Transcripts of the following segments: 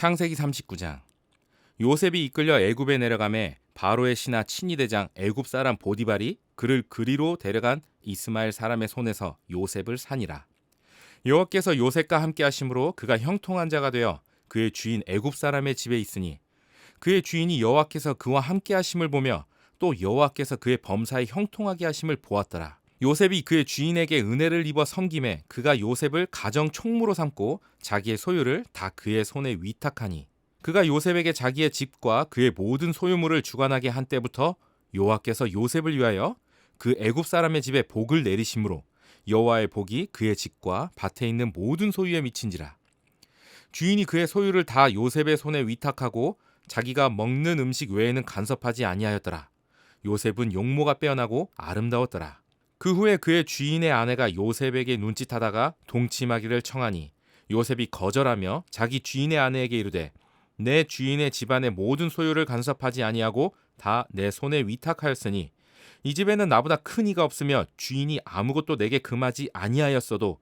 창세기 39장. 요셉이 이끌려 애굽에 내려가매 바로의 신하 친위대장 애굽 사람 보디발이 그를 그리로 데려간 이스마엘 사람의 손에서 요셉을 산이라. 여호와께서 요셉과 함께 하심으로 그가 형통한 자가 되어 그의 주인 애굽 사람의 집에 있으니 그의 주인이 여호와께서 그와 함께 하심을 보며 또 여호와께서 그의 범사에 형통하게 하심을 보았더라. 요셉이 그의 주인에게 은혜를 입어 섬김에 그가 요셉을 가정 총무로 삼고 자기의 소유를 다 그의 손에 위탁하니 그가 요셉에게 자기의 집과 그의 모든 소유물을 주관하게 한 때부터 여호와께서 요셉을 위하여 그 애굽 사람의 집에 복을 내리심으로 여호와의 복이 그의 집과 밭에 있는 모든 소유에 미친지라. 주인이 그의 소유를 다 요셉의 손에 위탁하고 자기가 먹는 음식 외에는 간섭하지 아니하였더라. 요셉은 용모가 빼어나고 아름다웠더라. 그 후에 그의 주인의 아내가 요셉에게 눈짓하다가 동침하기를 청하니 요셉이 거절하며 자기 주인의 아내에게 이르되 내 주인의 집안의 모든 소유를 간섭하지 아니하고 다 내 손에 위탁하였으니 이 집에는 나보다 큰 이가 없으며 주인이 아무것도 내게 금하지 아니하였어도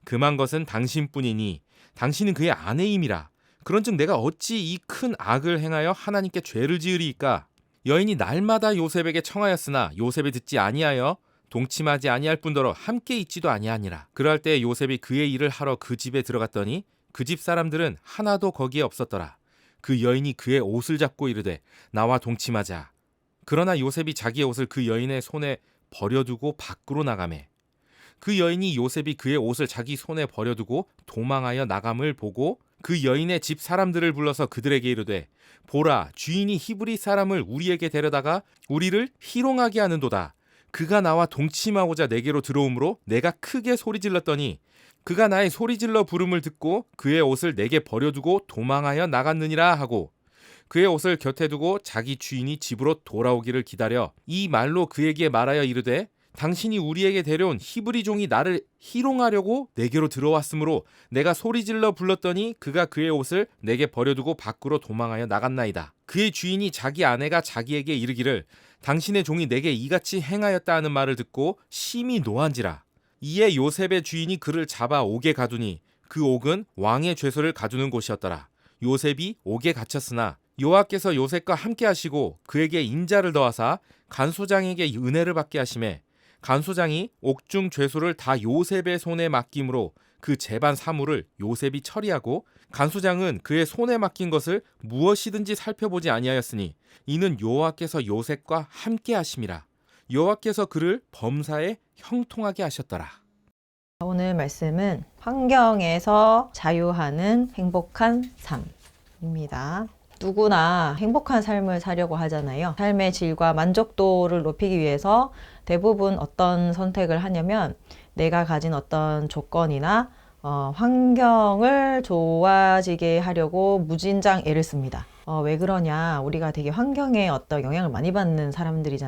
금한 것은 당신뿐이니 당신은 그의 아내임이라. 그런즉 내가 어찌 이 큰 악을 행하여 하나님께 죄를 지으리이까. 여인이 날마다 요셉에게 청하였으나 요셉이 듣지 아니하여 동침하지 아니할 뿐더러 함께 있지도 아니하니라. 그럴 때 요셉이 그의 일을 하러 그 집에 들어갔더니 그 집 사람들은 하나도 거기에 없었더라. 그 여인이 그의 옷을 잡고 이르되 나와 동침하자. 그러나 요셉이 자기의 옷을 그 여인의 손에 버려두고 밖으로 나가매 그 여인이 요셉이 그의 옷을 자기 손에 버려두고 도망하여 나감을 보고 그 여인의 집 사람들을 불러서 그들에게 이르되 보라, 주인이 히브리 사람을 우리에게 데려다가 우리를 희롱하게 하는도다. 그가 나와 동침하고자 내게로 들어오므로 내가 크게 소리질렀더니 그가 나의 소리질러 부름을 듣고 그의 옷을 내게 버려두고 도망하여 나갔느니라 하고 그의 옷을 곁에 두고 자기 주인이 집으로 돌아오기를 기다려 이 말로 그에게 말하여 이르되 당신이 우리에게 데려온 히브리 종이 나를 희롱하려고 내게로 들어왔으므로 내가 소리질러 불렀더니 그가 그의 옷을 내게 버려두고 밖으로 도망하여 나갔나이다. 그의 주인이 자기 아내가 자기에게 이르기를 당신의 종이 내게 이같이 행하였다 하는 말을 듣고 심히 노한지라. 이에 요셉의 주인이 그를 잡아 옥에 가두니 그 옥은 왕의 죄소를 가두는 곳이었더라. 요셉이 옥에 갇혔으나 여호와께서 요셉과 함께 하시고 그에게 인자를 더하사 간소장에게 은혜를 받게 하시매 간소장이 옥중 죄소를 다 요셉의 손에 맡김으로 그 재반 사물을 요셉이 처리하고 간소장은 그의 손에 맡긴 것을 무엇이든지 살펴보지 아니하였으니 이는 여호와께서 요셉과 함께 하심이라. 여호와께서 그를 범사에 형통하게 하셨더라. 오늘 말씀은 환경에서 자유하는 행복한 삶입니다. 누구나 행복한 삶을 살려고 하잖아요. 삶의 질과 만족도를 높이기 위해서 대부분 어떤 선택을 하냐면 내가 가진 어떤 조건이나 환경을 좋아지게 하려고 무진장 애를 씁니다. 왜 그러냐? 우리가 되게 환경에 어떤 영향을 많이 받는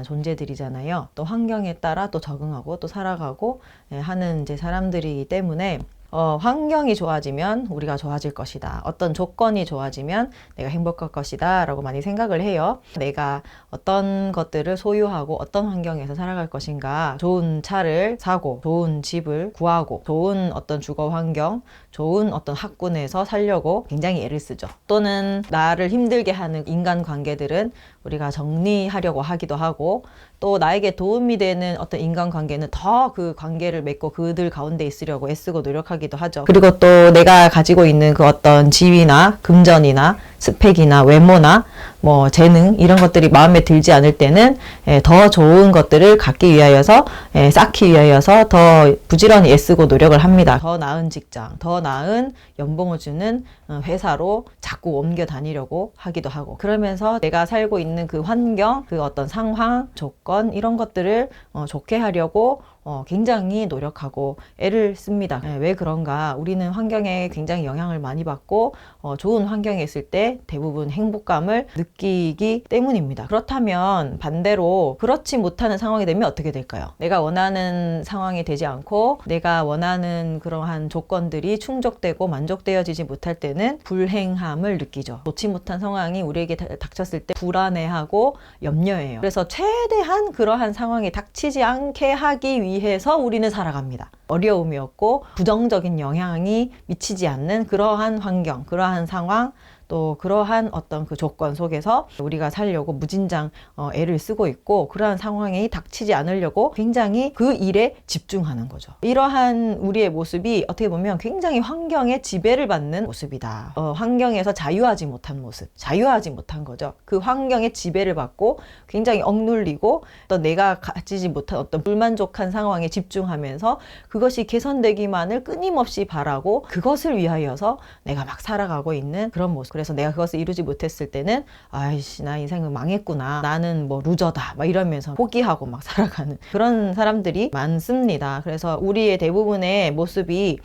존재들이잖아요. 또 환경에 따라 또 적응하고 또 살아가고 하는 이제 사람들이기 때문에 환경이 좋아지면 우리가 좋아질 것이다. 어떤 조건이 좋아지면 내가 행복할 것이다 라고 많이 생각을 해요. 내가 어떤 것들을 소유하고 어떤 환경에서 살아갈 것인가, 좋은 차를 사고 좋은 집을 구하고 좋은 어떤 주거 환경, 좋은 어떤 학군에서 살려고 굉장히 애를 쓰죠. 또는 나를 힘들게 하는 인간관계들은 우리가 정리하려고 하기도 하고 또 나에게 도움이 되는 어떤 인간관계는 더 그 관계를 맺고 그들 가운데 있으려고 애쓰고 노력하기도 하죠. 그리고 또 내가 가지고 있는 그 어떤 지위나 금전이나 스펙이나 외모나 뭐 재능 이런 것들이 마음에 들지 않을 때는 더 좋은 것들을 갖기 위하여서 쌓기 위하여서 더 부지런히 애쓰고 노력을 합니다. 더 나은 직장, 더 나은 연봉을 주는 회사로 자꾸 옮겨 다니려고 하기도 하고 그러면서 내가 살고 있는 그 환경, 그 어떤 상황, 조건 이런 것들을 좋게 하려고 굉장히 노력하고 애를 씁니다. 왜 그런가? 우리는 환경에 굉장히 영향을 많이 받고 좋은 환경에 있을 때 대부분 행복감을 느끼기 때문입니다. 그렇다면 반대로 그렇지 못하는 상황이 되면 어떻게 될까요? 내가 원하는 상황이 되지 않고 내가 원하는 그러한 조건들이 충족되고 만족되어지지 못할 때는 불행함을 느끼죠. 좋지 못한 상황이 우리에게 닥쳤을 때 불안해하고 염려해요. 그래서 최대한 그러한 상황이 닥치지 않게 하기 위해서 우리는 살아갑니다. 어려움이 없고 부정적인 영향이 미치지 않는 그러한 환경, 그러한 상황, 또 그러한 어떤 그 조건 속에서 우리가 살려고 무진장 애를 쓰고 있고, 그러한 상황이 닥치지 않으려고 굉장히 그 일에 집중하는 거죠. 이러한 우리의 모습이 어떻게 보면 굉장히 환경에 지배를 받는 모습이다. 환경에서 자유하지 못한 모습, 자유하지 못한 거죠. 그 환경에 지배를 받고 굉장히 억눌리고 또 내가 가지지 못한 어떤 불만족한 상황에 집중하면서 그것이 개선되기만을 끊임없이 바라고 그것을 위하여서 내가 막 살아가고 있는 그런 모습. 그래서 내가 그것을 이루지 못했을 때는 아이씨, 나 인생은 망했구나, 나는 뭐 루저다, 막 이러면서 포기하고 막 살아가는 그런 사람들이 많습니다. 그래서 우리의 대부분의 모습이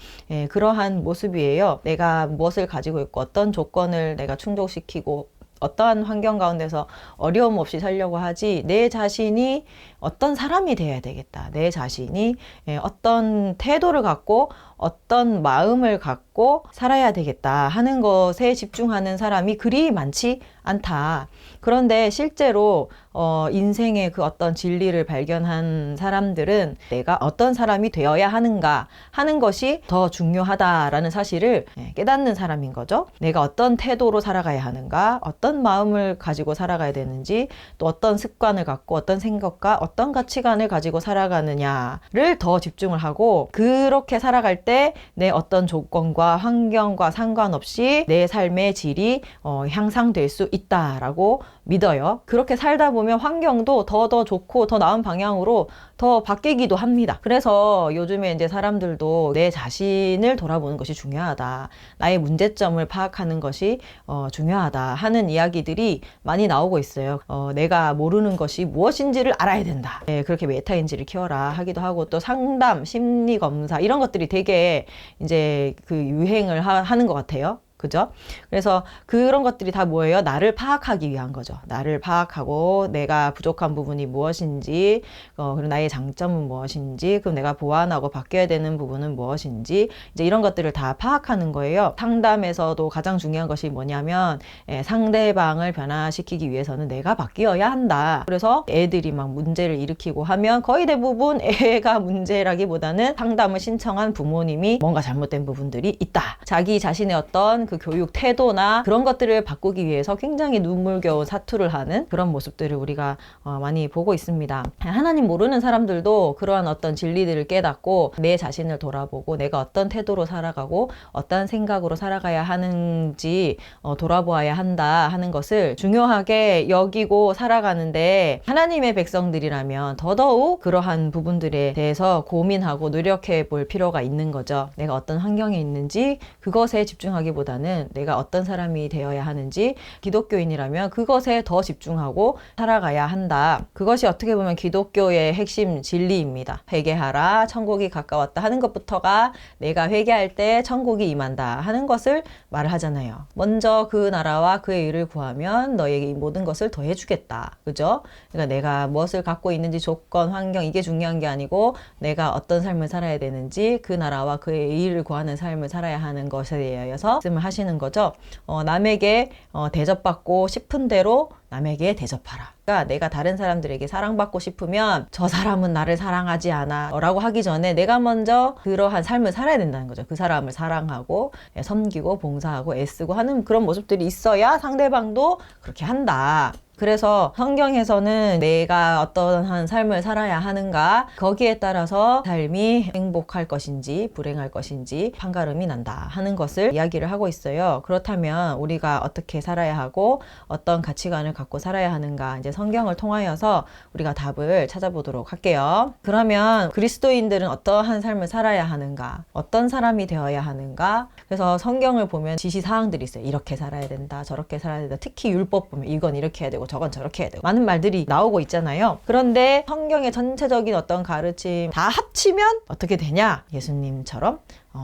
그러한 모습이에요. 내가 무엇을 가지고 있고 어떤 조건을 내가 충족시키고 어떠한 환경 가운데서 어려움 없이 살려고 하지, 내 자신이 어떤 사람이 되어야 되겠다, 내 자신이 어떤 태도를 갖고 어떤 마음을 갖고 살아야 되겠다 하는 것에 집중하는 사람이 그리 많지 않다. 그런데 실제로 인생의 그 어떤 진리를 발견한 사람들은 내가 어떤 사람이 되어야 하는가 하는 것이 더 중요하다라는 사실을 깨닫는 사람인 거죠. 내가 어떤 태도로 살아가야 하는가, 어떤 마음을 가지고 살아가야 되는지, 또 어떤 습관을 갖고 어떤 생각과 어떤 가치관을 가지고 살아가느냐를 더 집중을 하고, 그렇게 살아갈 때 내 어떤 조건과 환경과 상관없이 내 삶의 질이 향상될 수 있다라고 믿어요. 그렇게 살다 보면 환경도 더 좋고 더 나은 방향으로 더 바뀌기도 합니다. 그래서 요즘에 이제 사람들도 내 자신을 돌아보는 것이 중요하다, 나의 문제점을 파악하는 것이 중요하다 하는 이야기들이 많이 나오고 있어요. 내가 모르는 것이 무엇인지를 알아야 된다. 그렇게 메타인지를 키워라 하기도 하고, 또 상담, 심리 검사 이런 것들이 되게 이제 그 유행을 하는 것 같아요. 그죠? 그래서 그런 것들이 다 뭐예요? 나를 파악하기 위한 거죠. 나를 파악하고 내가 부족한 부분이 무엇인지, 그리고 나의 장점은 무엇인지, 그럼 내가 보완하고 바뀌어야 되는 부분은 무엇인지, 이제 이런 것들을 다 파악하는 거예요. 상담에서도 가장 중요한 것이 뭐냐면 상대방을 변화시키기 위해서는 내가 바뀌어야 한다. 그래서 애들이 막 문제를 일으키고 하면 거의 대부분 애가 문제라기보다는 상담을 신청한 부모님이 뭔가 잘못된 부분들이 있다. 자기 자신의 어떤 그 교육 태도나 그런 것들을 바꾸기 위해서 굉장히 눈물겨운 사투를 하는 그런 모습들을 우리가 많이 보고 있습니다. 하나님 모르는 사람들도 그러한 어떤 진리들을 깨닫고 내 자신을 돌아보고 내가 어떤 태도로 살아가고 어떤 생각으로 살아가야 하는지 돌아보아야 한다 하는 것을 중요하게 여기고 살아가는데, 하나님의 백성들이라면 더더욱 그러한 부분들에 대해서 고민하고 노력해 볼 필요가 있는 거죠. 내가 어떤 환경에 있는지 그것에 집중하기보다는 내가 어떤 사람이 되어야 하는지, 기독교인이라면 그것에 더 집중하고 살아가야 한다. 그것이 어떻게 보면 기독교의 핵심 진리입니다. 회개하라, 천국이 가까웠다 하는 것부터가 내가 회개할 때 천국이 임한다 하는 것을 말을 하잖아요. 먼저 그 나라와 그의 의를 구하면 너에게 이 모든 것을 더해 주겠다. 그죠? 그러니까 내가 무엇을 갖고 있는지, 조건, 환경, 이게 중요한 게 아니고 내가 어떤 삶을 살아야 되는지, 그 나라와 그의 의를 구하는 삶을 살아야 하는 것에 대해서 말씀을 하시는 거죠. 남에게 대접받고 싶은 대로 남에게 대접하라. 그러니까 내가 다른 사람들에게 사랑받고 싶으면 저 사람은 나를 사랑하지 않아 라고 하기 전에 내가 먼저 그러한 삶을 살아야 된다는 거죠. 그 사람을 사랑하고 섬기고 봉사하고 애쓰고 하는 그런 모습들이 있어야 상대방도 그렇게 한다. 그래서 성경에서는 내가 어떠한 삶을 살아야 하는가, 거기에 따라서 삶이 행복할 것인지 불행할 것인지 판가름이 난다 하는 것을 이야기를 하고 있어요. 그렇다면 우리가 어떻게 살아야 하고 어떤 가치관을 갖고 살아야 하는가, 이제 성경을 통하여서 우리가 답을 찾아보도록 할게요. 그러면 그리스도인들은 어떠한 삶을 살아야 하는가, 어떤 사람이 되어야 하는가. 그래서 성경을 보면 지시사항들이 있어요. 이렇게 살아야 된다, 저렇게 살아야 된다. 특히 율법 보면 이건 이렇게 해야 되고 저건 저렇게 해야 되고 많은 말들이 나오고 있잖아요. 그런데 성경의 전체적인 어떤 가르침 다 합치면 어떻게 되냐? 예수님처럼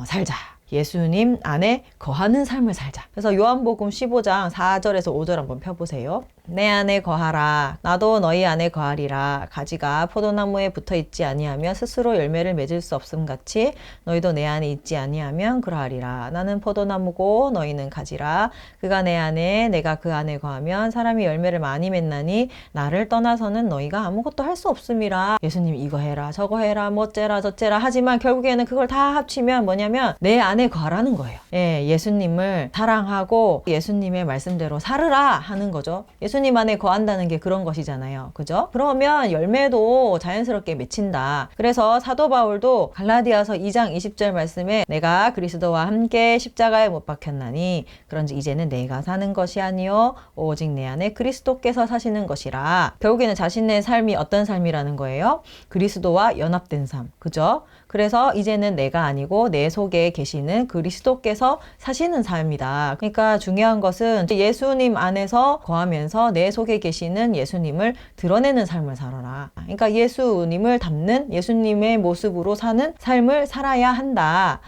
살자. 예수님 안에 거하는 삶을 살자. 그래서 요한복음 15장 4절에서 5절 한번 펴보세요. 내 안에 거하라. 나도 너희 안에 거하리라. 가지가 포도나무에 붙어 있지 아니하면 스스로 열매를 맺을 수 없음 같이 너희도 내 안에 있지 아니하면 그러하리라. 나는 포도나무고 너희는 가지라. 그가 내 안에 내가 그 안에 거하면 사람이 열매를 많이 맺나니 나를 떠나서는 너희가 아무것도 할 수 없음이라. 예수님이 이거 해라 저거 해라 뭐 째라 저째라 하지만 결국에는 그걸 다 합치면 뭐냐면 내 안에 거하라는 거예요. 예수님을 사랑하고 예수님의 말씀대로 살으라 하는 거죠. 예수님 안에 거한다는 게 그런 것이잖아요. 그죠? 그러면 열매도 자연스럽게 맺힌다. 그래서 사도 바울도 갈라디아서 2장 20절 말씀에 내가 그리스도와 함께 십자가에 못 박혔나니 그런즉 이제는 내가 사는 것이 아니요 오직 내 안에 그리스도께서 사시는 것이라. 결국에는 자신의 삶이 어떤 삶이라는 거예요? 그리스도와 연합된 삶. 그죠? 그래서 이제는 내가 아니고 내 속에 계시는 그리스도께서 사시는 삶이다. 그러니까 중요한 것은 예수님 안에서 거하면서 내 속에 계시는 예수님을 드러내는 삶을 살아라. 그러니까 예수님을 닮는 예수님의 모습으로 사는 삶을 살아야 한다.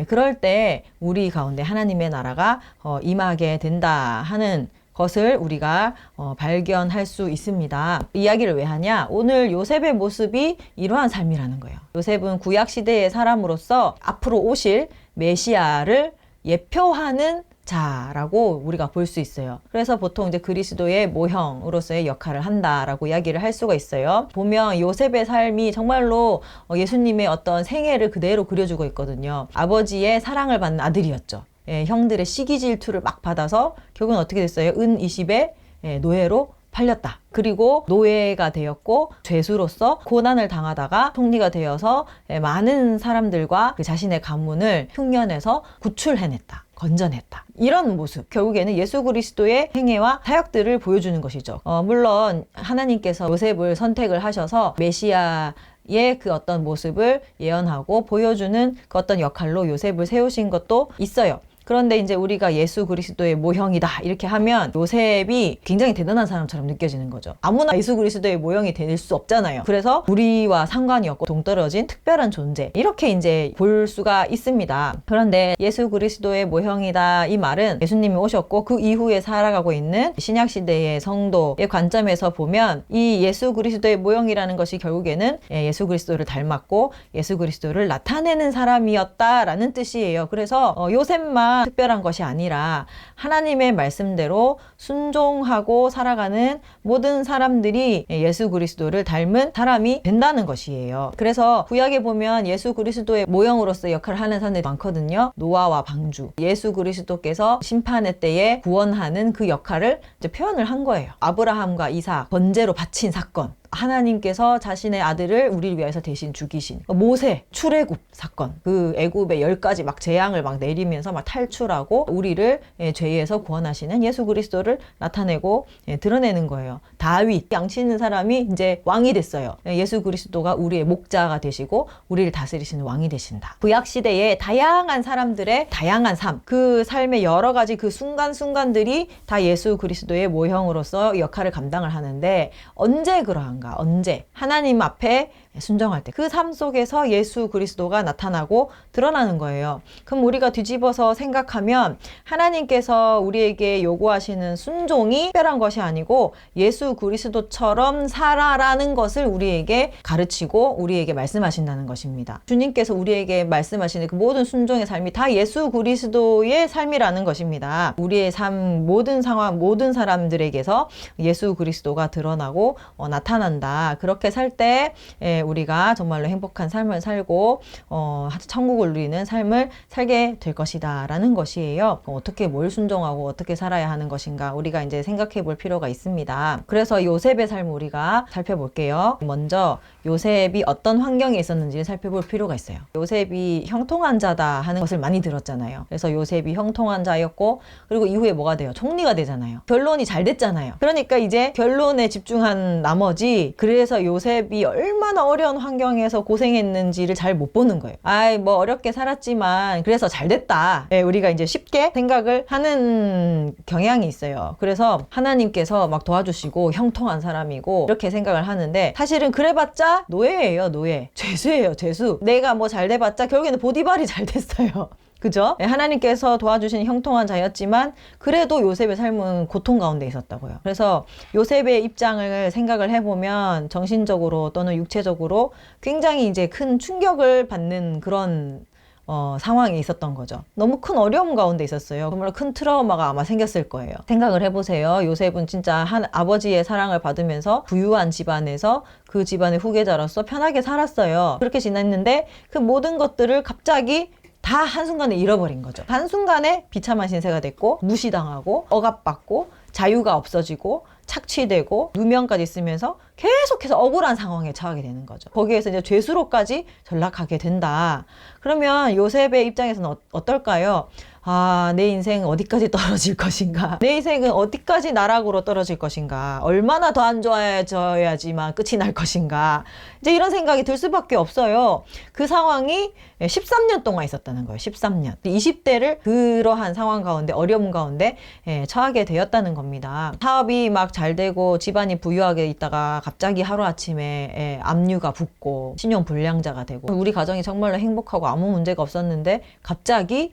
그럴 때 우리 가운데 하나님의 나라가 임하게 된다 하는 것을 우리가 발견할 수 있습니다. 이야기를 왜 하냐? 오늘 요셉의 모습이 이러한 삶이라는 거예요. 요셉은 구약시대의 사람으로서 앞으로 오실 메시아를 예표하는 자라고 우리가 볼 수 있어요. 그래서 보통 이제 그리스도의 모형으로서의 역할을 한다라고 이야기를 할 수가 있어요. 보면 요셉의 삶이 정말로 예수님의 어떤 생애를 그대로 그려주고 있거든요. 아버지의 사랑을 받는 아들이었죠. 형들의 시기 질투를 막 받아서 결국은 어떻게 됐어요? 은 20에 노예로 팔렸다. 그리고 노예가 되었고 죄수로서 고난을 당하다가 총리가 되어서 많은 사람들과 그 자신의 가문을 흉년에서 구출해냈다. 건져냈다. 이런 모습, 결국에는 예수 그리스도의 행애와 사역들을 보여주는 것이죠. 물론 하나님께서 요셉을 선택을 하셔서 메시아의 그 어떤 모습을 예언하고 보여주는 그 어떤 역할로 요셉을 세우신 것도 있어요. 그런데 이제 우리가 예수 그리스도의 모형이다 이렇게 하면 요셉이 굉장히 대단한 사람처럼 느껴지는 거죠. 아무나 예수 그리스도의 모형이 될 수 없잖아요. 그래서 우리와 상관이 없고 동떨어진 특별한 존재 이렇게 이제 볼 수가 있습니다. 그런데 예수 그리스도의 모형이다 이 말은 예수님이 오셨고 그 이후에 살아가고 있는 신약시대의 성도의 관점에서 보면 이 예수 그리스도의 모형이라는 것이 결국에는 예수 그리스도를 닮았고 예수 그리스도를 나타내는 사람이었다라는 뜻이에요. 그래서 요셉만 특별한 것이 아니라 하나님의 말씀대로 순종하고 살아가는 모든 사람들이 예수 그리스도를 닮은 사람이 된다는 것이에요. 그래서 구약에 보면 예수 그리스도의 모형으로서 역할을 하는 사람들이 많거든요. 노아와 방주. 예수 그리스도께서 심판의 때에 구원하는 그 역할을 이제 표현을 한 거예요. 아브라함과 이삭 번제로 바친 사건. 하나님께서 자신의 아들을 우리를 위해서 대신 죽이신 모세 출애굽 사건, 그 애굽의 10가지 막 재앙을 막 내리면서 막 탈출하고 우리를 죄에서 구원하시는 예수 그리스도를 나타내고 드러내는 거예요. 다윗 양치는 사람이 이제 왕이 됐어요. 예수 그리스도가 우리의 목자가 되시고 우리를 다스리시는 왕이 되신다. 구약 시대에 다양한 사람들의 다양한 삶, 그 삶의 여러 가지 그 순간순간들이 다 예수 그리스도의 모형으로서 역할을 감당을 하는데 언제 그러한가? 언제? 하나님 앞에 순종할 때 그 삶 속에서 예수 그리스도가 나타나고 드러나는 거예요. 그럼 우리가 뒤집어서 생각하면 하나님께서 우리에게 요구하시는 순종이 특별한 것이 아니고 예수 그리스도처럼 살아라는 것을 우리에게 가르치고 우리에게 말씀하신다는 것입니다. 주님께서 우리에게 말씀하시는 그 모든 순종의 삶이 다 예수 그리스도의 삶이라는 것입니다. 우리의 삶 모든 상황 모든 사람들에게서 예수 그리스도가 드러나고 나타난다. 그렇게 살 때 우리가 정말로 행복한 삶을 살고 천국을 누리는 삶을 살게 될 것이다 라는 것이에요. 어떻게 뭘 순종하고 어떻게 살아야 하는 것인가 우리가 이제 생각해 볼 필요가 있습니다. 그래서 요셉의 삶을 우리가 살펴볼게요. 먼저 요셉이 어떤 환경에 있었는지 살펴볼 필요가 있어요. 요셉이 형통한 자다 하는 것을 많이 들었잖아요. 그래서 요셉이 형통한 자였고 그리고 이후에 뭐가 돼요? 총리가 되잖아요. 결론이 잘 됐잖아요. 그러니까 이제 결론에 집중한 나머지 그래서 요셉이 얼마나 어려운 환경에서 고생했는지를 잘 못 보는 거예요. 뭐 어렵게 살았지만 그래서 잘 됐다. 우리가 이제 쉽게 생각을 하는 경향이 있어요. 그래서 하나님께서 막 도와주시고 형통한 사람이고 이렇게 생각을 하는데 사실은 그래봤자 노예예요. 노예. 죄수예요. 죄수. 내가 뭐 잘 돼봤자 결국에는 보디발이 잘 됐어요. 그죠? 하나님께서 도와주신 형통한 자였지만 그래도 요셉의 삶은 고통 가운데 있었다고요. 그래서 요셉의 입장을 생각을 해보면 정신적으로 또는 육체적으로 굉장히 이제 큰 충격을 받는 그런 상황이 있었던 거죠. 너무 큰 어려움 가운데 있었어요. 정말 큰 트라우마가 아마 생겼을 거예요. 생각을 해보세요. 요셉은 진짜 아버지의 사랑을 받으면서 부유한 집안에서 그 집안의 후계자로서 편하게 살았어요. 그렇게 지냈는데 그 모든 것들을 갑자기 다 한순간에 잃어버린 거죠. 한순간에 비참한 신세가 됐고 무시당하고 억압받고 자유가 없어지고 착취되고 누명까지 쓰면서 계속해서 억울한 상황에 처하게 되는 거죠. 거기에서 이제 죄수로까지 전락하게 된다. 그러면 요셉의 입장에서는 어떨까요? 아, 내 인생 어디까지 떨어질 것인가? 내 인생은 어디까지 나락으로 떨어질 것인가? 얼마나 더 안 좋아져야지만 끝이 날 것인가? 이제 이런 생각이 들 수밖에 없어요. 그 상황이 13년 동안 있었다는 거예요. 13년. 20대를 그러한 상황 가운데, 어려움 가운데 처하게 되었다는 겁니다. 사업이 막 잘 되고 집안이 부유하게 있다가 갑자기 하루아침에 압류가 붙고 신용불량자가 되고 우리 가정이 정말로 행복하고 아무 문제가 없었는데 갑자기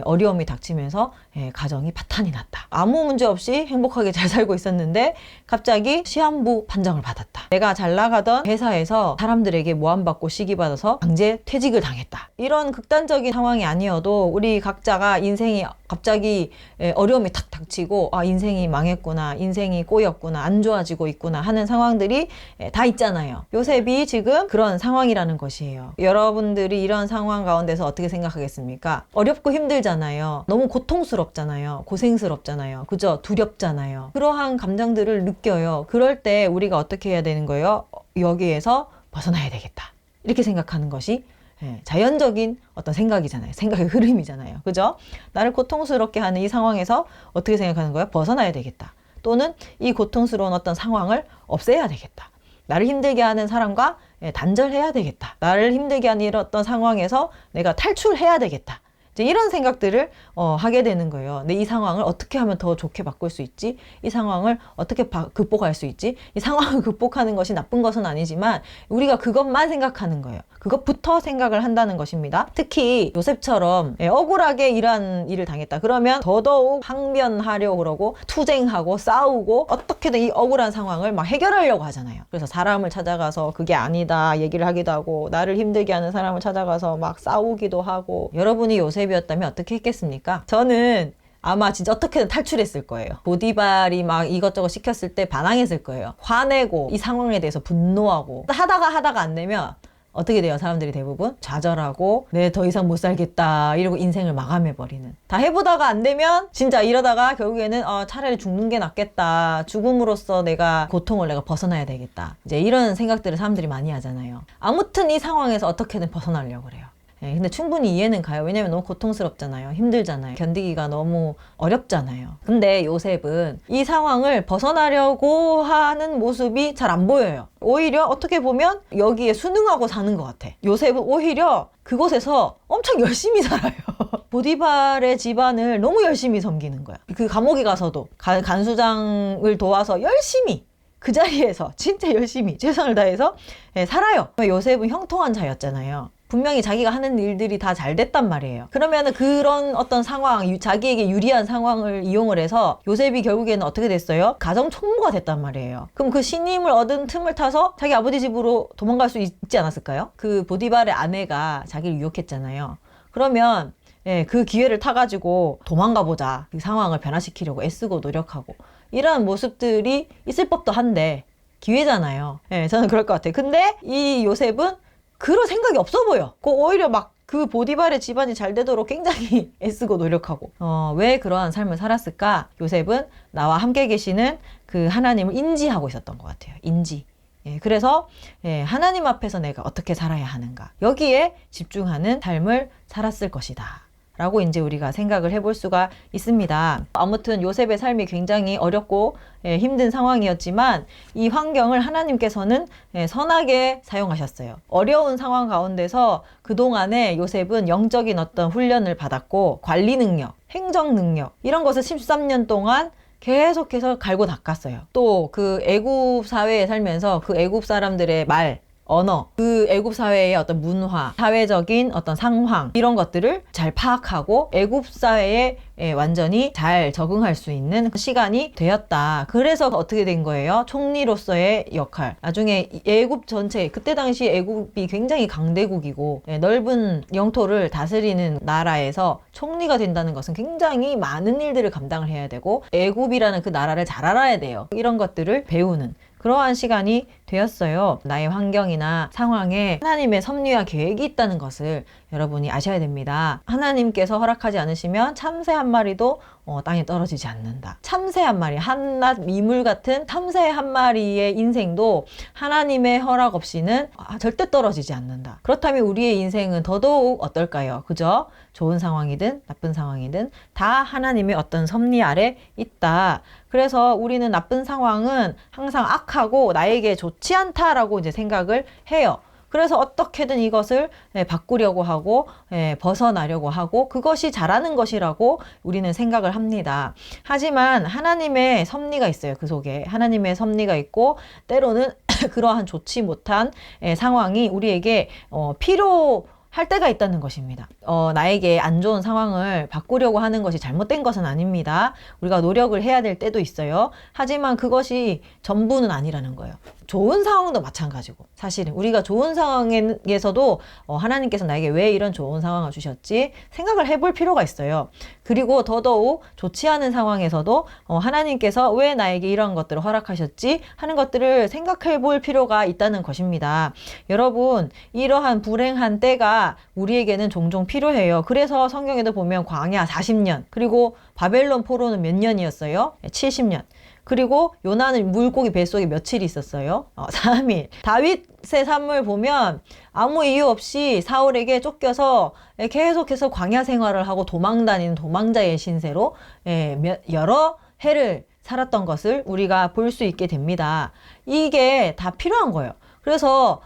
어려움이 닥치면서 가정이 파탄이 났다. 아무 문제 없이 행복하게 잘 살고 있었는데 갑자기 시한부 판정을 받았다. 내가 잘 나가던 회사에서 사람들에게 모함받고 시기받아서 강제 퇴직을 당했다. 이런 극단적인 상황이 아니어도 우리 각자가 인생이 갑자기 어려움이 탁 닥치고 아, 인생이 망했구나, 인생이 꼬였구나, 안 좋아지고 있구나 하는 상황들이 다 있잖아요. 요셉이 지금 그런 상황이라는 것이에요. 여러분들이 이런 상황 가운데서 어떻게 생각하겠습니까? 어렵고 힘들잖아요. 너무 고통스럽잖아요. 고생스럽잖아요. 그죠? 두렵잖아요. 그러한 감정들을 느껴요. 그럴 때 우리가 어떻게 해야 되는 거예요? 여기에서 벗어나야 되겠다. 이렇게 생각하는 것이 자연적인 어떤 생각이잖아요. 생각의 흐름이잖아요. 그죠? 나를 고통스럽게 하는 이 상황에서 어떻게 생각하는 거예요? 벗어나야 되겠다. 또는 이 고통스러운 어떤 상황을 없애야 되겠다. 나를 힘들게 하는 사람과 단절해야 되겠다. 나를 힘들게 하는 이런 어떤 상황에서 내가 탈출해야 되겠다. 이제 이런 생각들을 하게 되는 거예요. 근데 이 상황을 어떻게 하면 더 좋게 바꿀 수 있지? 이 상황을 어떻게 극복할 수 있지? 이 상황을 극복하는 것이 나쁜 것은 아니지만 우리가 그것만 생각하는 거예요. 그것부터 생각을 한다는 것입니다. 특히 요셉처럼 억울하게 이러한 일을 당했다. 그러면 더더욱 항변하려고 그러고 투쟁하고 싸우고 어떻게든 이 억울한 상황을 막 해결하려고 하잖아요. 그래서 사람을 찾아가서 그게 아니다 얘기를 하기도 하고 나를 힘들게 하는 사람을 찾아가서 막 싸우기도 하고 여러분이 요셉이었다면 어떻게 했겠습니까? 저는 아마 진짜 어떻게든 탈출했을 거예요. 보디발이 막 이것저것 시켰을 때 반항했을 거예요. 화내고 이 상황에 대해서 분노하고 하다가 안 되면 어떻게 돼요? 사람들이 대부분 좌절하고 네, 더 이상 못 살겠다 이러고 인생을 마감해버리는. 다 해보다가 안 되면 진짜 이러다가 결국에는 차라리 죽는 게 낫겠다. 죽음으로써 내가 고통을 내가 벗어나야 되겠다. 이제 이런 생각들을 사람들이 많이 하잖아요. 아무튼 이 상황에서 어떻게든 벗어나려고 그래요. 근데 충분히 이해는 가요. 왜냐면 너무 고통스럽잖아요. 힘들잖아요. 견디기가 너무 어렵잖아요. 근데 요셉은 이 상황을 벗어나려고 하는 모습이 잘 안 보여요. 오히려 어떻게 보면 여기에 순응하고 사는 것 같아. 요셉은 오히려 그곳에서 엄청 열심히 살아요. 보디발의 집안을 너무 열심히 섬기는 거야. 그 감옥에 가서도 간수장을 도와서 열심히 그 자리에서 진짜 열심히 최선을 다해서 살아요. 요셉은 형통한 자였잖아요. 분명히 자기가 하는 일들이 다 잘 됐단 말이에요. 그러면은 그런 어떤 상황, 자기에게 유리한 상황을 이용을 해서 요셉이 결국에는 어떻게 됐어요? 가정 총무가 됐단 말이에요. 그럼 그 신임을 얻은 틈을 타서 자기 아버지 집으로 도망갈 수 있지 않았을까요? 그 보디발의 아내가 자기를 유혹했잖아요. 그러면 그 기회를 타가지고 도망가 보자. 그 상황을 변화시키려고 애쓰고 노력하고 이러한 모습들이 있을 법도 한데 기회잖아요. 저는 그럴 것 같아요. 근데 이 요셉은 그럴 생각이 없어 보여. 오히려 막 그 보디발의 집안이 잘 되도록 굉장히 애쓰고 노력하고. 왜 그러한 삶을 살았을까? 요셉은 나와 함께 계시는 그 하나님을 인지하고 있었던 것 같아요. 인지. 그래서 하나님 앞에서 내가 어떻게 살아야 하는가. 여기에 집중하는 삶을 살았을 것이다. 라고 이제 우리가 생각을 해볼 수가 있습니다. 아무튼 요셉의 삶이 굉장히 어렵고 힘든 상황이었지만 이 환경을 하나님께서는 선하게 사용하셨어요. 어려운 상황 가운데서 그동안에 요셉은 영적인 어떤 훈련을 받았고 관리 능력, 행정 능력 이런 것을 13년 동안 계속해서 갈고 닦았어요. 또 그 애굽 사회에 살면서 그 애굽 사람들의 말, 언어, 그 애굽 사회의 어떤 문화, 사회적인 어떤 상황 이런 것들을 잘 파악하고 애굽 사회에 완전히 잘 적응할 수 있는 시간이 되었다. 그래서 어떻게 된 거예요? 총리로서의 역할. 나중에 애굽 전체, 그때 당시 애굽이 굉장히 강대국이고 넓은 영토를 다스리는 나라에서 총리가 된다는 것은 굉장히 많은 일들을 감당을 해야 되고 애굽이라는 그 나라를 잘 알아야 돼요. 이런 것들을 배우는 그러한 시간이 되었어요. 나의 환경이나 상황에 하나님의 섭리와 계획이 있다는 것을 여러분이 아셔야 됩니다. 하나님께서 허락하지 않으시면 참새 한 마리도 땅에 떨어지지 않는다. 참새 한 마리, 한낱 미물 같은 참새 한 마리의 인생도 하나님의 허락 없이는 절대 떨어지지 않는다. 그렇다면 우리의 인생은 더더욱 어떨까요? 그죠? 좋은 상황이든 나쁜 상황이든 다 하나님의 어떤 섭리 아래 있다. 그래서 우리는 나쁜 상황은 항상 악하고 나에게 좋지 않다라고 이제 생각을 해요. 그래서 어떻게든 이것을 바꾸려고 하고 벗어나려고 하고 그것이 잘하는 것이라고 우리는 생각을 합니다. 하지만 하나님의 섭리가 있어요. 그 속에 하나님의 섭리가 있고 때로는 그러한 좋지 못한 상황이 우리에게 필요할 때가 있다는 것입니다. 나에게 안 좋은 상황을 바꾸려고 하는 것이 잘못된 것은 아닙니다. 우리가 노력을 해야 될 때도 있어요. 하지만 그것이 전부는 아니라는 거예요. 좋은 상황도 마찬가지고 사실은 우리가 좋은 상황에서도 하나님께서 나에게 왜 이런 좋은 상황을 주셨지 생각을 해볼 필요가 있어요. 그리고 더더욱 좋지 않은 상황에서도 하나님께서 왜 나에게 이런 것들을 허락하셨지 하는 것들을 생각해 볼 필요가 있다는 것입니다. 여러분 이러한 불행한 때가 우리에게는 종종 필요해요. 그래서 성경에도 보면 광야 40년 그리고 바벨론 포로는 몇 년이었어요? 70년. 그리고 요나는 물고기 뱃속에 며칠 있었어요? 3일. 다윗의 삶을 보면 아무 이유 없이 사울에게 쫓겨서 계속해서 광야 생활을 하고 도망 다니는 도망자의 신세로 여러 해를 살았던 것을 우리가 볼 수 있게 됩니다. 이게 다 필요한 거예요. 그래서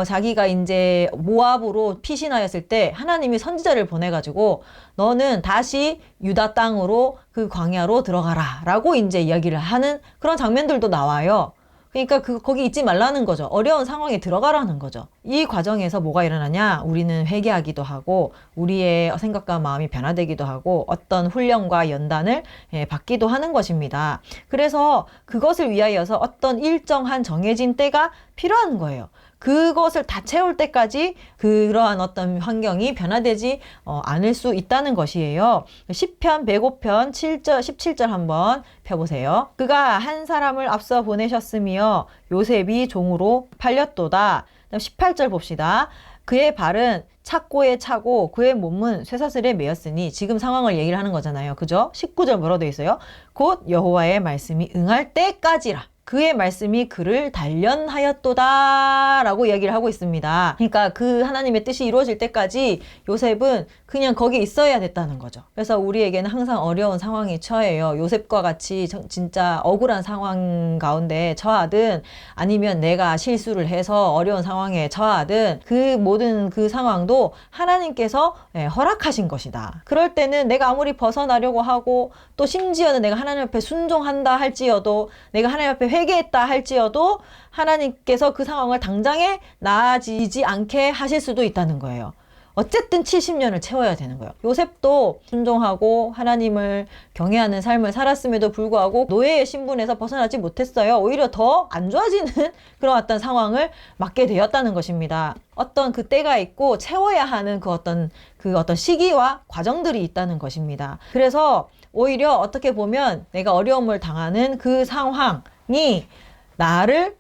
자기가 이제 모압으로 피신하였을 때 하나님이 선지자를 보내가지고 너는 다시 유다 땅으로 그 광야로 들어가라 라고 이제 이야기를 하는 그런 장면들도 나와요. 그러니까 거기 있지 말라는 거죠. 어려운 상황에 들어가라는 거죠. 이 과정에서 뭐가 일어나냐? 우리는 회개하기도 하고 우리의 생각과 마음이 변화되기도 하고 어떤 훈련과 연단을 받기도 하는 것입니다. 그래서 그것을 위하여서 어떤 일정한 정해진 때가 필요한 거예요. 그것을 다 채울 때까지 그러한 어떤 환경이 변화되지 않을 수 있다는 것이에요. 시편 105편 7절 17절 한번 펴보세요. 그가 한 사람을 앞서 보내셨으며 요셉이 종으로 팔렸도다. 18절 봅시다. 그의 발은 착고에 차고 그의 몸은 쇠사슬에 매였으니 지금 상황을 얘기를 하는 거잖아요. 그죠? 19절 뭐라고 되어 있어요? 곧 여호와의 말씀이 응할 때까지라. 그의 말씀이 그를 단련하였도다 라고 이야기를 하고 있습니다. 그러니까 그 하나님의 뜻이 이루어질 때까지 요셉은 그냥 거기 있어야 됐다는 거죠. 그래서 우리에게는 항상 어려운 상황이 처해요. 요셉과 같이 진짜 억울한 상황 가운데 처하든 아니면 내가 실수를 해서 어려운 상황에 처하든 그 모든 그 상황도 하나님께서 허락하신 것이다. 그럴 때는 내가 아무리 벗어나려고 하고 또 심지어는 내가 하나님 앞에 순종한다 할지어도 내가 하나님 앞에 회개했다 할지어도 하나님께서 그 상황을 당장에 나아지지 않게 하실 수도 있다는 거예요. 어쨌든 70년을 채워야 되는 거예요. 요셉도 순종하고 하나님을 경외하는 삶을 살았음에도 불구하고 노예의 신분에서 벗어나지 못했어요. 오히려 더 안 좋아지는 그런 어떤 상황을 맞게 되었다는 것입니다. 어떤 그 때가 있고 채워야 하는 그 어떤 시기와 과정들이 있다는 것입니다. 그래서 오히려 어떻게 보면 내가 어려움을 당하는 그 상황이 나를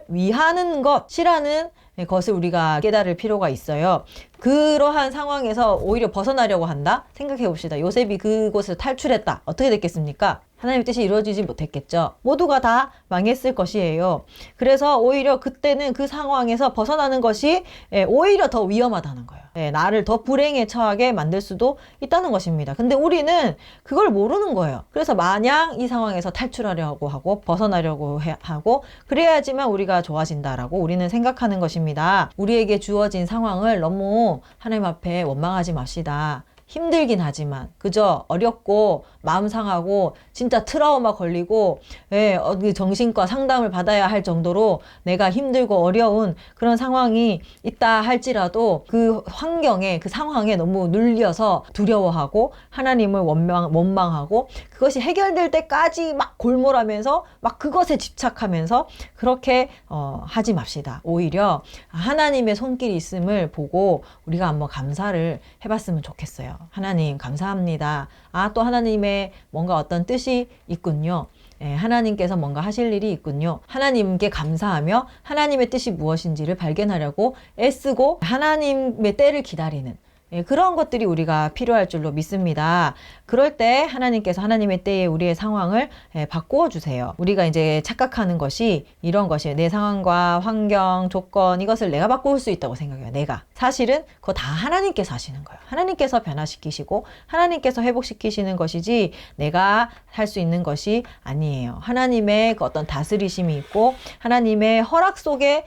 위하는 것이라는 것을 우리가 깨달을 필요가 있어요. 그러한 상황에서 오히려 벗어나려고 한다? 생각해 봅시다. 요셉이 그곳을 탈출했다. 어떻게 됐겠습니까? 하나님의 뜻이 이루어지지 못했겠죠. 모두가 다 망했을 것이에요. 그래서 오히려 그때는 그 상황에서 벗어나는 것이 오히려 더 위험하다는 거예요. 나를 더 불행에 처하게 만들 수도 있다는 것입니다. 근데 우리는 그걸 모르는 거예요. 그래서 마냥 이 상황에서 탈출하려고 하고 벗어나려고 하고 그래야지만 우리가 좋아진다라고 우리는 생각하는 것입니다. 우리에게 주어진 상황을 너무 하나님 앞에 원망하지 맙시다. 힘들긴 하지만, 그저 어렵고 마음 상하고 진짜 트라우마 걸리고 어디 정신과 상담을 받아야 할 정도로 내가 힘들고 어려운 그런 상황이 있다 할지라도 그 환경에, 그 상황에 너무 눌려서 두려워하고 하나님을 원망하고 그것이 해결될 때까지 막 골몰하면서 막 그것에 집착하면서 그렇게 하지 맙시다. 오히려 하나님의 손길이 있음을 보고 우리가 한번 감사를 해봤으면 좋겠어요. 하나님 감사합니다. 아, 또 하나님의 뭔가 어떤 뜻이 있군요. 하나님께서 뭔가 하실 일이 있군요. 하나님께 감사하며 하나님의 뜻이 무엇인지를 발견하려고 애쓰고 하나님의 때를 기다리는 그런 것들이 우리가 필요할 줄로 믿습니다. 그럴 때 하나님께서 하나님의 때에 우리의 상황을 바꾸어 주세요. 우리가 이제 착각하는 것이 이런 것이에요. 내 상황과 환경, 조건 이것을 내가 바꿀 수 있다고 생각해요. 내가. 사실은 그거 다 하나님께서 하시는 거예요. 하나님께서 변화시키시고 하나님께서 회복시키시는 것이지 내가 할 수 있는 것이 아니에요. 하나님의 그 어떤 다스리심이 있고 하나님의 허락 속에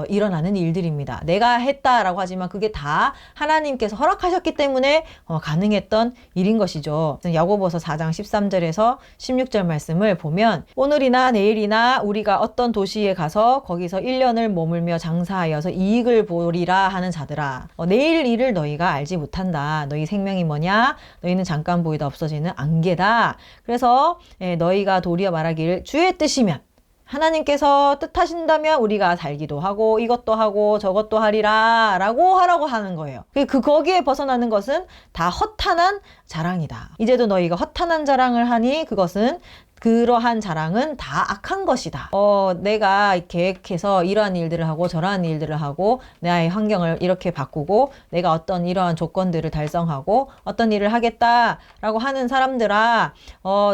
일어나는 일들입니다. 내가 했다라고 하지만 그게 다 하나님께서 허락하셨기 때문에 가능했던 일인 것이죠. 야고보서 4장 13절에서 16절 말씀을 보면 오늘이나 내일이나 우리가 어떤 도시에 가서 거기서 1년을 머물며 장사하여서 이익을 보리라 하는 자들아, 내일 일을 너희가 알지 못한다. 너희 생명이 뭐냐? 너희는 잠깐 보이다 없어지는 안개다. 그래서 너희가 도리어 말하기를 주의 뜻이면, 하나님께서 뜻하신다면 우리가 살기도 하고 이것도 하고 저것도 하리라 라고 하라고 하는 거예요. 거기에 벗어나는 것은 다 허탄한 자랑이다. 이제도 너희가 허탄한 자랑을 하니 그러한 자랑은 다 악한 것이다. 내가 계획해서 이러한 일들을 하고 저러한 일들을 하고 나의 환경을 이렇게 바꾸고 내가 어떤 이러한 조건들을 달성하고 어떤 일을 하겠다라고 하는 사람들아,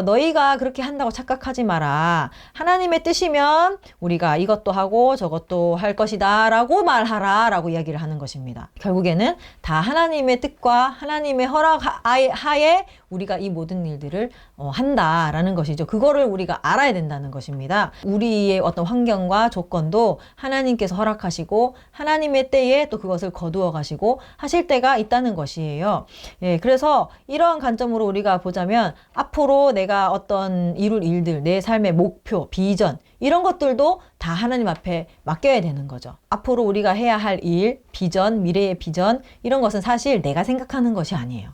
너희가 그렇게 한다고 착각하지 마라. 하나님의 뜻이면 우리가 이것도 하고 저것도 할 것이다 라고 말하라 라고 이야기를 하는 것입니다. 결국에는 다 하나님의 뜻과 하나님의 허락 하에 우리가 이 모든 일들을 한다라는 것이죠. 그거를 우리가 알아야 된다는 것입니다. 우리의 어떤 환경과 조건도 하나님께서 허락하시고 하나님의 때에 또 그것을 거두어 가시고 하실 때가 있다는 것이에요. 그래서 이러한 관점으로 우리가 보자면 앞으로 내가 어떤 이룰 일들, 내 삶의 목표, 비전 이런 것들도 다 하나님 앞에 맡겨야 되는 거죠. 앞으로 우리가 해야 할 일, 비전, 미래의 비전 이런 것은 사실 내가 생각하는 것이 아니에요.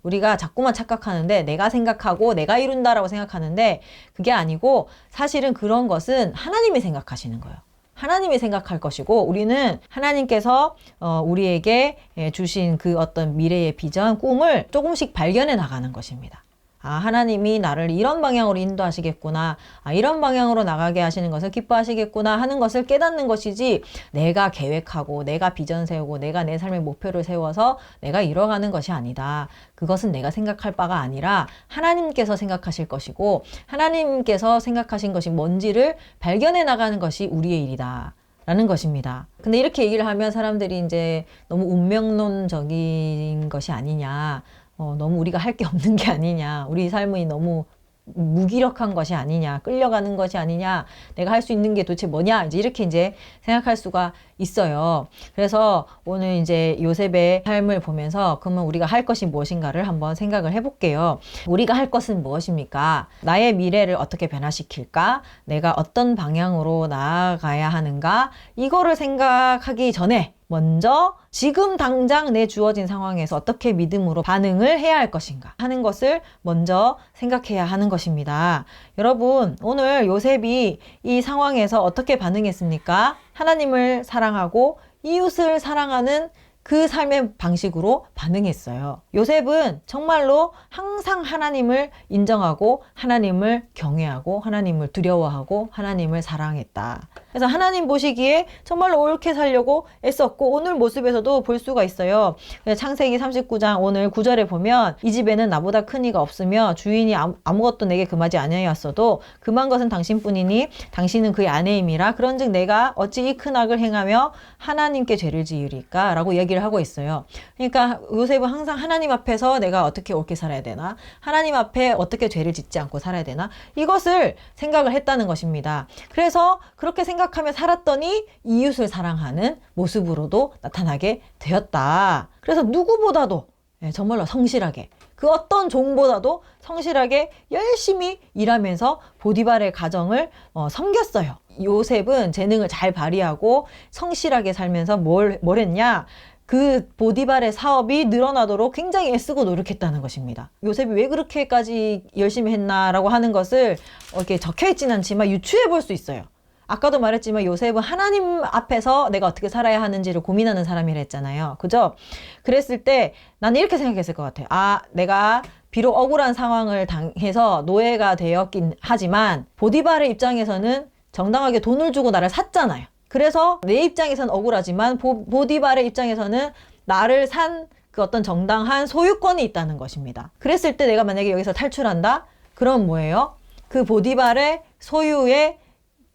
우리가 자꾸만 착각하는데 내가 생각하고 내가 이룬다라고 생각하는데 그게 아니고 사실은 그런 것은 하나님이 생각하시는 거예요. 하나님이 생각할 것이고 우리는 하나님께서 우리에게 주신 그 어떤 미래의 비전, 꿈을 조금씩 발견해 나가는 것입니다. 아, 하나님이 나를 이런 방향으로 인도하시겠구나. 아, 이런 방향으로 나가게 하시는 것을 기뻐하시겠구나 하는 것을 깨닫는 것이지 내가 계획하고 내가 비전 세우고 내가 내 삶의 목표를 세워서 내가 이뤄가는 것이 아니다. 그것은 내가 생각할 바가 아니라 하나님께서 생각하실 것이고 하나님께서 생각하신 것이 뭔지를 발견해 나가는 것이 우리의 일이다. 라는 것입니다. 근데 이렇게 얘기를 하면 사람들이 이제 너무 운명론적인 것이 아니냐. 너무 우리가 할 게 없는 게 아니냐. 우리 삶이 너무 무기력한 것이 아니냐. 끌려가는 것이 아니냐. 내가 할 수 있는 게 도대체 뭐냐. 이렇게 생각할 수가 있어요. 그래서 오늘 이제 요셉의 삶을 보면서 그러면 우리가 할 것이 무엇인가를 한번 생각을 해볼게요. 우리가 할 것은 무엇입니까? 나의 미래를 어떻게 변화시킬까? 내가 어떤 방향으로 나아가야 하는가? 이거를 생각하기 전에 먼저 지금 당장 내 주어진 상황에서 어떻게 믿음으로 반응을 해야 할 것인가 하는 것을 먼저 생각해야 하는 것입니다. 여러분, 오늘 요셉이 이 상황에서 어떻게 반응했습니까? 하나님을 사랑하고 이웃을 사랑하는 그 삶의 방식으로 반응했어요. 요셉은 정말로 항상 하나님을 인정하고 하나님을 경외하고 하나님을 두려워하고 하나님을 사랑했다. 그래서 하나님 보시기에 정말로 옳게 살려고 애썼고 오늘 모습에서도 볼 수가 있어요. 창세기 39장 오늘 9절에 보면 이 집에는 나보다 큰 이가 없으며 주인이 아무것도 내게 금하지 아니하였어도 금한 것은 당신뿐이니 당신은 그의 아내임이라 그런즉 내가 어찌 이 큰 악을 행하며 하나님께 죄를 지으리까? 라고 얘기를 하고 있어요. 그러니까 요셉은 항상 하나님 앞에서 내가 어떻게 옳게 살아야 되나? 하나님 앞에 어떻게 죄를 짓지 않고 살아야 되나? 이것을 생각을 했다는 것입니다. 그래서 그렇게 생각하며 살았더니 이웃을 사랑하는 모습으로도 나타나게 되었다. 그래서 누구보다도 정말로 성실하게 그 어떤 종보다도 성실하게 열심히 일하면서 보디발의 가정을 섬겼어요. 요셉은 재능을 잘 발휘하고 성실하게 살면서 뭘 했냐? 그 보디발의 사업이 늘어나도록 굉장히 애쓰고 노력했다는 것입니다. 요셉이 왜 그렇게까지 열심히 했나라고 하는 것을 이렇게 적혀 있지는 않지만 유추해 볼 수 있어요. 아까도 말했지만 요셉은 하나님 앞에서 내가 어떻게 살아야 하는지를 고민하는 사람이라 했잖아요. 그죠? 그랬을 때 나는 이렇게 생각했을 것 같아요. 내가 비록 억울한 상황을 당해서 노예가 되었긴 하지만 보디발의 입장에서는 정당하게 돈을 주고 나를 샀잖아요. 그래서 내 입장에서는 억울하지만 보디발의 입장에서는 나를 산 그 어떤 정당한 소유권이 있다는 것입니다. 그랬을 때 내가 만약에 여기서 탈출한다? 그럼 뭐예요? 그 보디발의 소유에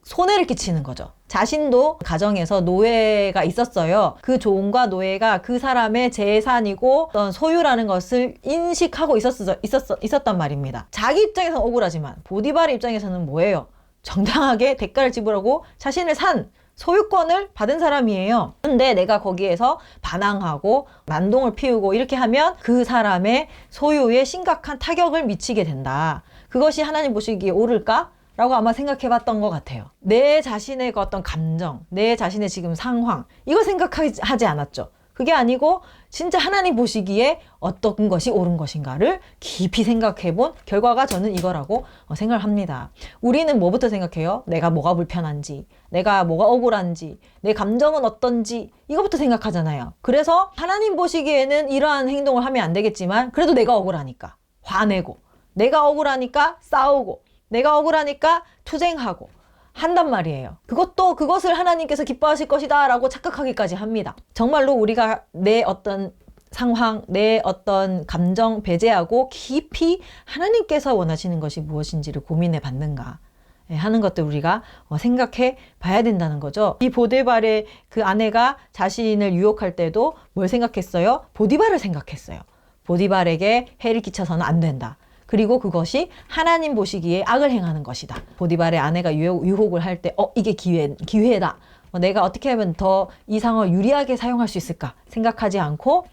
손해를 끼치는 거죠. 자신도 가정에서 노예가 있었어요. 그 종과 노예가 그 사람의 재산이고 어떤 소유라는 것을 인식하고 있었단 말입니다. 자기 입장에서는 억울하지만 보디발의 입장에서는 뭐예요? 정당하게 대가를 지불하고 자신을 산 소유권을 받은 사람이에요. 근데 내가 거기에서 반항하고 난동을 피우고 이렇게 하면 그 사람의 소유에 심각한 타격을 미치게 된다. 그것이 하나님 보시기에 옳을까? 라고 아마 생각해 봤던 것 같아요. 내 자신의 그 어떤 감정, 내 자신의 지금 상황, 이거 생각하지 않았죠. 그게 아니고 진짜 하나님 보시기에 어떤 것이 옳은 것인가를 깊이 생각해 본 결과가 저는 이거라고 생각을 합니다. 우리는 뭐부터 생각해요? 내가 뭐가 불편한지, 내가 뭐가 억울한지, 내 감정은 어떤지 이거부터 생각하잖아요. 그래서 하나님 보시기에는 이러한 행동을 하면 안 되겠지만 그래도 내가 억울하니까 화내고, 내가 억울하니까 싸우고, 내가 억울하니까 투쟁하고 한단 말이에요. 그것을 하나님께서 기뻐하실 것이다 라고 착각하기까지 합니다. 정말로 우리가 내 어떤 상황, 내 어떤 감정 배제하고 깊이 하나님께서 원하시는 것이 무엇인지를 고민해 봤는가 하는 것들 우리가 생각해 봐야 된다는 거죠. 이 보디발의 그 아내가 자신을 유혹할 때도 뭘 생각했어요? 보디발을 생각했어요. 보디발에게 해를 끼쳐서는 안 된다. 그리고 그것이 하나님 보시기에 악을 행하는 것이다. 보디발의 아내가 유혹을 할 때 이게 기회다. 내가 어떻게 하면 더 이 상황을 유리하게 사용할 수 있을까 생각하지 않고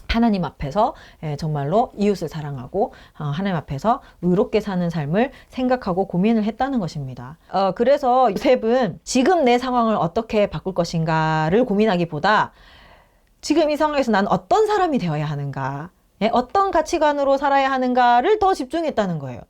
하나님 앞에서 정말로 이웃을 사랑하고 하나님 앞에서 의롭게 사는 삶을 생각하고 고민을 했다는 것입니다. 그래서 요셉은 지금 내 상황을 어떻게 바꿀 것인가를 고민하기보다 지금 이 상황에서 난 어떤 사람이 되어야 하는가, 어떤 가치관으로 살아야 하는가를 더 집중했다는 거예요.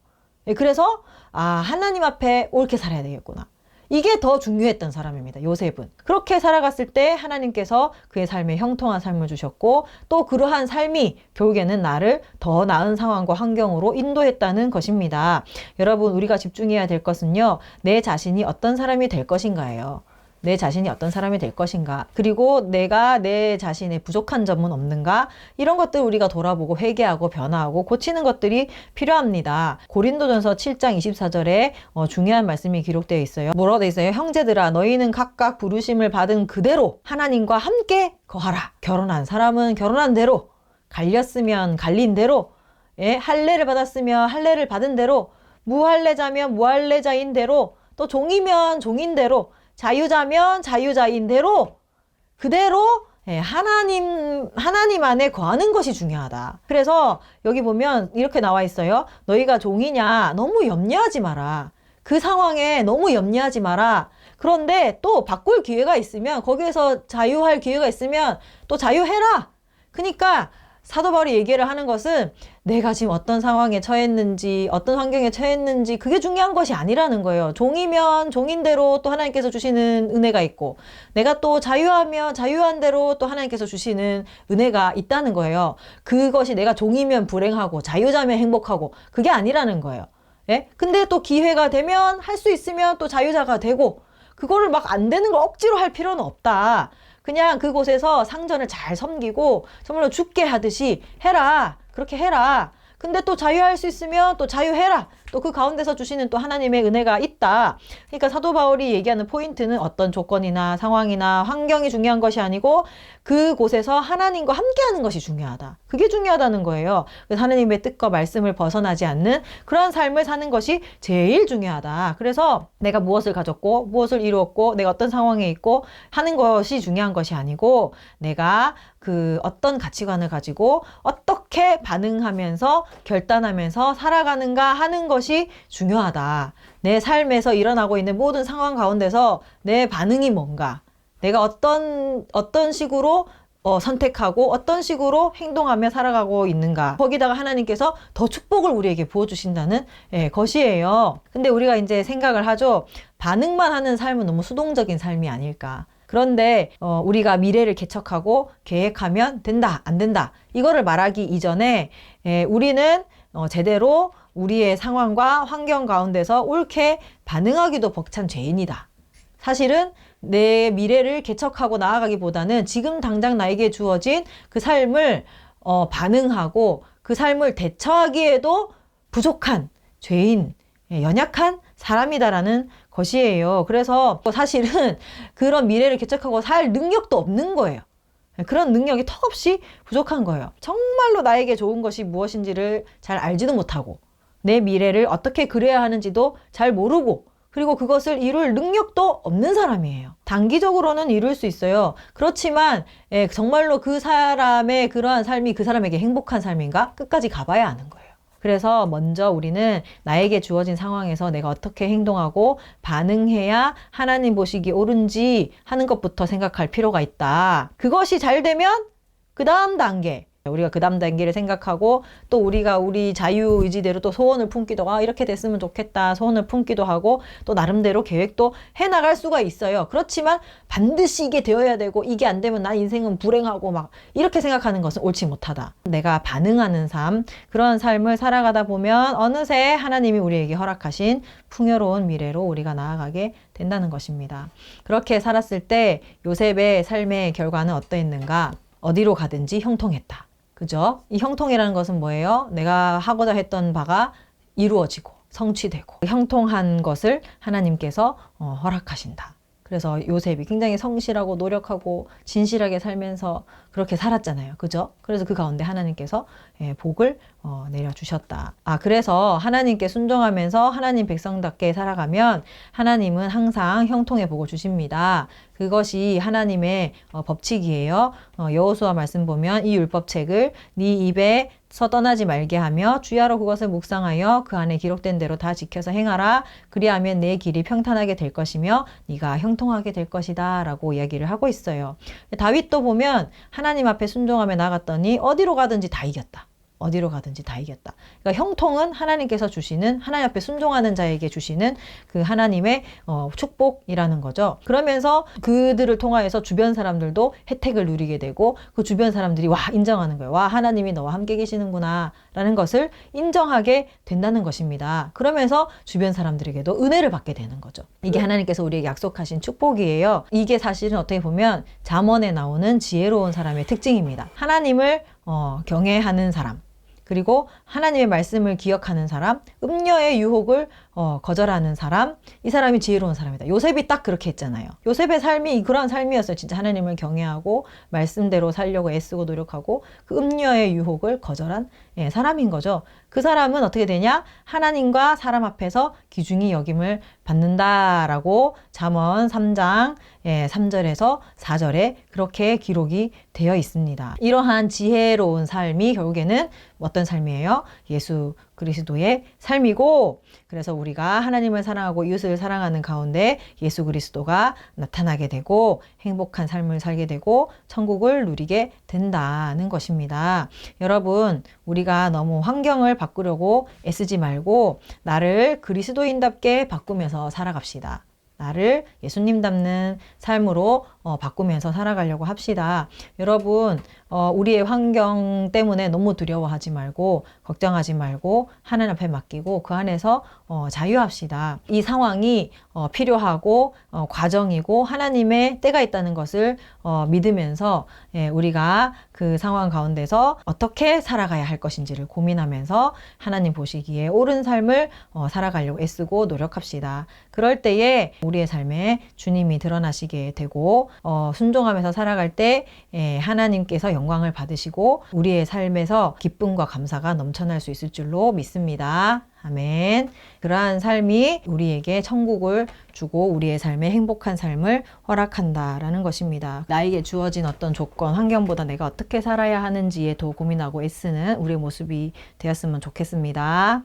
그래서 하나님 앞에 옳게 살아야 되겠구나. 이게 더 중요했던 사람입니다. 요셉은. 그렇게 살아갔을 때 하나님께서 그의 삶에 형통한 삶을 주셨고 또 그러한 삶이 결국에는 나를 더 나은 상황과 환경으로 인도했다는 것입니다. 여러분, 우리가 집중해야 될 것은요, 내 자신이 어떤 사람이 될 것인가예요. 내 자신이 어떤 사람이 될 것인가, 그리고 내가 내 자신의 부족한 점은 없는가, 이런 것들 우리가 돌아보고 회개하고 변화하고 고치는 것들이 필요합니다. 고린도전서 7장 24절에 중요한 말씀이 기록되어 있어요. 뭐라고 되어 있어요? 형제들아, 너희는 각각 부르심을 받은 그대로 하나님과 함께 거하라. 결혼한 사람은 결혼한 대로, 갈렸으면 갈린 대로, 할례를 받았으면 할례를 받은 대로, 무할례자면 무할례자인 대로, 또 종이면 종인 대로, 자유자면 자유자인 대로 그대로 하나님 안에 거하는 것이 중요하다. 그래서 여기 보면 이렇게 나와 있어요. 너희가 종이냐? 너무 염려하지 마라. 그 상황에 너무 염려하지 마라. 그런데 또 바꿀 기회가 있으면, 거기에서 자유할 기회가 있으면 또 자유해라. 그러니까 사도 바울이 얘기를 하는 것은 내가 지금 어떤 상황에 처했는지, 어떤 환경에 처했는지 그게 중요한 것이 아니라는 거예요. 종이면 종인 대로 또 하나님께서 주시는 은혜가 있고, 내가 또 자유하면 자유한 대로 또 하나님께서 주시는 은혜가 있다는 거예요. 그것이 내가 종이면 불행하고 자유자면 행복하고 그게 아니라는 거예요. 근데 또 기회가 되면, 할 수 있으면 또 자유자가 되고, 그거를 막 안 되는 걸 억지로 할 필요는 없다. 그냥 그곳에서 상전을 잘 섬기고 정말로 죽게 하듯이 해라. 그렇게 해라. 근데 또 자유할 수 있으면 또 자유해라. 또 그 가운데서 주시는 또 하나님의 은혜가 있다. 그러니까 사도 바울이 얘기하는 포인트는 어떤 조건이나 상황이나 환경이 중요한 것이 아니고 그곳에서 하나님과 함께하는 것이 중요하다. 그게 중요하다는 거예요. 그래서 하나님의 뜻과 말씀을 벗어나지 않는 그런 삶을 사는 것이 제일 중요하다. 그래서 내가 무엇을 가졌고 무엇을 이루었고 내가 어떤 상황에 있고 하는 것이 중요한 것이 아니고 내가 그 어떤 가치관을 가지고 어떻게 반응하면서 결단하면서 살아가는가 하는 것이 중요하다. 내 삶에서 일어나고 있는 모든 상황 가운데서 내 반응이 뭔가, 내가 어떤 식으로 선택하고 어떤 식으로 행동하며 살아가고 있는가. 거기다가 하나님께서 더 축복을 우리에게 부어주신다는 것이에요. 근데 우리가 이제 생각을 하죠. 반응만 하는 삶은 너무 수동적인 삶이 아닐까. 그런데 우리가 미래를 개척하고 계획하면 된다, 안 된다. 이거를 말하기 이전에 우리는 제대로 우리의 상황과 환경 가운데서 옳게 반응하기도 벅찬 죄인이다. 사실은 내 미래를 개척하고 나아가기보다는 지금 당장 나에게 주어진 그 삶을 반응하고 그 삶을 대처하기에도 부족한 죄인, 연약한 사람이다라는 것이에요. 그래서 사실은 그런 미래를 개척하고 살 능력도 없는 거예요. 그런 능력이 턱없이 부족한 거예요. 정말로 나에게 좋은 것이 무엇인지를 잘 알지도 못하고 내 미래를 어떻게 그려야 하는지도 잘 모르고 그리고 그것을 이룰 능력도 없는 사람이에요. 단기적으로는 이룰 수 있어요. 그렇지만 정말로 그 사람의 그러한 삶이 그 사람에게 행복한 삶인가? 끝까지 가봐야 아는 거예요. 그래서 먼저 우리는 나에게 주어진 상황에서 내가 어떻게 행동하고 반응해야 하나님 보시기 옳은지 하는 것부터 생각할 필요가 있다. 그것이 잘 되면 그 다음 단계, 우리가 그 다음 단계를 생각하고 또 우리가 우리 자유의지대로 또 소원을 품기도 이렇게 됐으면 좋겠다 소원을 품기도 하고 또 나름대로 계획도 해나갈 수가 있어요. 그렇지만 반드시 이게 되어야 되고 이게 안 되면 나 인생은 불행하고 막 이렇게 생각하는 것은 옳지 못하다. 내가 반응하는 삶, 그런 삶을 살아가다 보면 어느새 하나님이 우리에게 허락하신 풍요로운 미래로 우리가 나아가게 된다는 것입니다. 그렇게 살았을 때 요셉의 삶의 결과는 어떠했는가? 어디로 가든지 형통했다. 그죠? 이 형통이라는 것은 뭐예요? 내가 하고자 했던 바가 이루어지고 성취되고 형통한 것을 하나님께서 허락하신다. 그래서 요셉이 굉장히 성실하고 노력하고 진실하게 살면서 그렇게 살았잖아요. 그죠? 그래서 그 가운데 하나님께서 복을 내려주셨다. 그래서 하나님께 순종하면서 하나님 백성답게 살아가면 하나님은 항상 형통의 복을 주십니다. 그것이 하나님의 법칙이에요. 여호수아 말씀 보면 이 율법책을 네 입에 떠나지 말게 하며 주야로 그것을 묵상하여 그 안에 기록된 대로 다 지켜서 행하라. 그리하면 내 길이 평탄하게 될 것이며 네가 형통하게 될 것이다 라고 이야기를 하고 있어요. 다윗도 보면 하나님 앞에 순종하며 나갔더니 어디로 가든지 다 이겼다. 어디로 가든지 다 이겼다. 그러니까 형통은 하나님께서 주시는, 하나님 앞에 순종하는 자에게 주시는 그 하나님의 축복이라는 거죠. 그러면서 그들을 통하여서 주변 사람들도 혜택을 누리게 되고 그 주변 사람들이 인정하는 거예요. 하나님이 너와 함께 계시는구나 라는 것을 인정하게 된다는 것입니다. 그러면서 주변 사람들에게도 은혜를 받게 되는 거죠. 이게 하나님께서 우리에게 약속하신 축복이에요. 이게 사실은 어떻게 보면 잠언에 나오는 지혜로운 사람의 특징입니다. 하나님을 경외하는 사람, 그리고 하나님의 말씀을 기억하는 사람, 음녀의 유혹을 거절하는 사람, 이 사람이 지혜로운 사람이다. 요셉이 딱 그렇게 했잖아요. 요셉의 삶이 그런 삶이었어요. 진짜 하나님을 경외하고 말씀대로 살려고 애쓰고 노력하고 그 음녀의 유혹을 거절한 사람인 거죠. 그 사람은 어떻게 되냐? 하나님과 사람 앞에서 귀중히 여김을 받는다라고 잠언 3장 3절에서 4절에 그렇게 기록이 되어 있습니다. 이러한 지혜로운 삶이 결국에는 어떤 삶이에요? 예수 그리스도의 삶이고, 그래서 우리가 하나님을 사랑하고 이웃을 사랑하는 가운데 예수 그리스도가 나타나게 되고 행복한 삶을 살게 되고 천국을 누리게 된다는 것입니다. 여러분, 우리가 너무 환경을 바꾸려고 애쓰지 말고 나를 그리스도인답게 바꾸면서 살아갑시다. 나를 예수님 닮는 삶으로 바꾸면서 살아가려고 합시다. 여러분, 우리의 환경 때문에 너무 두려워하지 말고 걱정하지 말고 하나님 앞에 맡기고 그 안에서 자유합시다. 이 상황이 필요하고 과정이고 하나님의 때가 있다는 것을 믿으면서 우리가 그 상황 가운데서 어떻게 살아가야 할 것인지를 고민하면서 하나님 보시기에 옳은 삶을 살아가려고 애쓰고 노력합시다. 그럴 때에 우리의 삶에 주님이 드러나시게 되고 순종하면서 살아갈 때 하나님께서 영광을 받으시고 우리의 삶에서 기쁨과 감사가 넘쳐날 수 있을 줄로 믿습니다. 아멘. 그러한 삶이 우리에게 천국을 주고 우리의 삶에 행복한 삶을 허락한다라는 것입니다. 나에게 주어진 어떤 조건, 환경보다 내가 어떻게 살아야 하는지에 더 고민하고 애쓰는 우리의 모습이 되었으면 좋겠습니다.